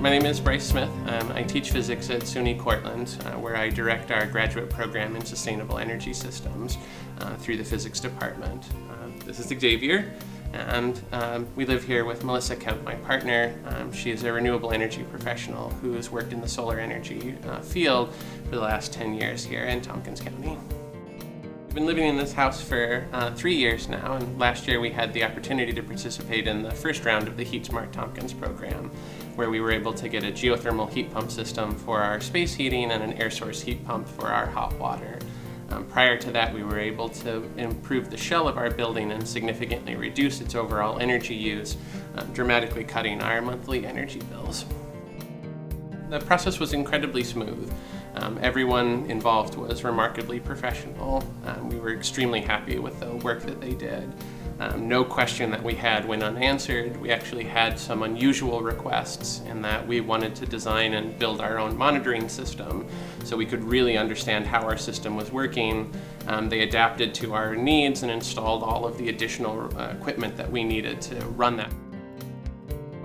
My name is Brice Smith. I teach physics at SUNY Cortland, where I direct our graduate program in sustainable energy systems through the physics department. This is Xavier, and we live here with Melissa Kemp, my partner. She is a renewable energy professional who has worked in the solar energy field for the last 10 years here in Tompkins County. We've been living in this house for 3 years now, and last year we had the opportunity to participate in the first round of the HeatSmart Tompkins program, where we were able to get a geothermal heat pump system for our space heating and an air source heat pump for our hot water. Prior to that, we were able to improve the shell of our building and significantly reduce its overall energy use, dramatically cutting our monthly energy bills. The process was incredibly smooth. Everyone involved was remarkably professional. We were extremely happy with the work that they did. No question that we had went unanswered. We actually had some unusual requests in that we wanted to design and build our own monitoring system so we could really understand how our system was working. They adapted to our needs and installed all of the additional equipment that we needed to run that.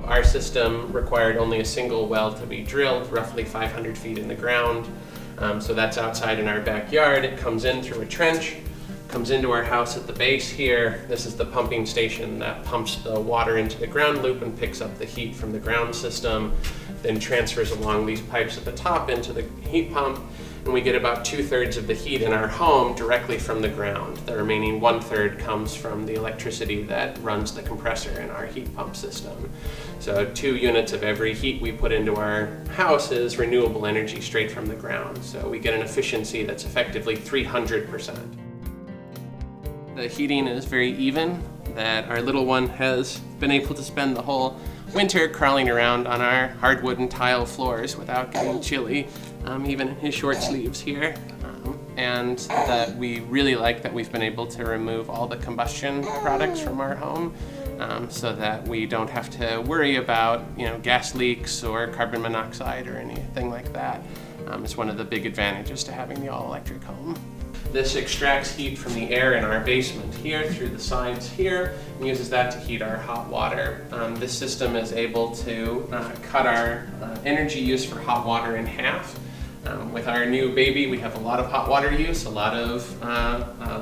Our system required only a single well to be drilled, roughly 500 feet in the ground. So that's outside in our backyard. It comes in through a trench, comes into our house at the base here. This is the pumping station that pumps the water into the ground loop and picks up the heat from the ground system, then transfers along these pipes at the top into the heat pump. And we get about 2/3 of the heat in our home directly from the ground. The remaining 1/3 comes from the electricity that runs the compressor in our heat pump system. So 2 units of every heat we put into our house is renewable energy straight from the ground. So we get an efficiency that's effectively 300%. The heating is very even, that our little one has been able to spend the whole winter crawling around on our hardwood and tile floors without getting chilly, even in his short sleeves here. And that we really like that we've been able to remove all the combustion products from our home, so that we don't have to worry about gas leaks or carbon monoxide or anything like that. It's one of the big advantages to having the all-electric home. This extracts heat from the air in our basement here through the sides here and uses that to heat our hot water. This system is able to cut our energy use for hot water in half. With our new baby, we have a lot of hot water use, a lot of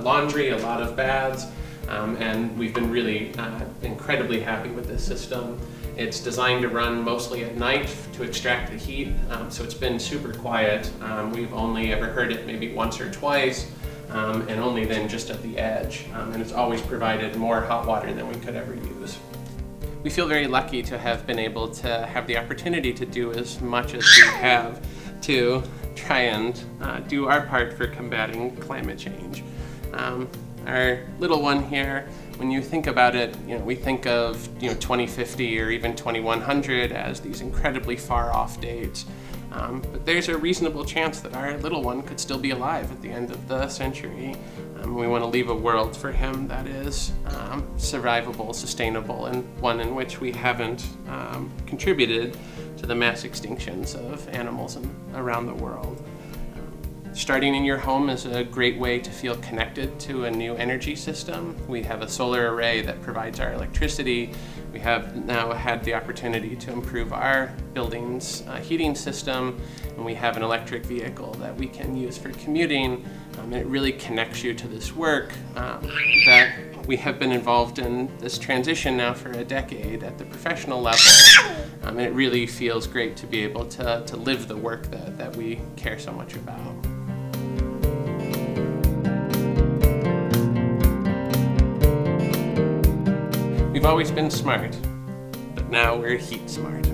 laundry, a lot of baths, and we've been really incredibly happy with this system. It's designed to run mostly at night to extract the heat, so it's been super quiet. We've only ever heard it maybe once or twice, and only then just at the edge. And it's always provided more hot water than we could ever use. We feel very lucky to have been able to have the opportunity to do as much as we have to try and do our part for combating climate change. Our little one here, when you think about it, we think of 2050 or even 2100 as these incredibly far off dates. But there's a reasonable chance that our little one could still be alive at the end of the century. We want to leave a world for him that is survivable, sustainable, and one in which we haven't contributed to the mass extinctions of animals around the world. Starting in your home is a great way to feel connected to a new energy system. We have a solar array that provides our electricity. We have now had the opportunity to improve our building's heating system, and we have an electric vehicle that we can use for commuting. And it really connects you to this work that we have been involved in this transition now for a decade at the professional level. And it really feels great to be able to live the work that we care so much about. We've always been smart, but now we're heat smart.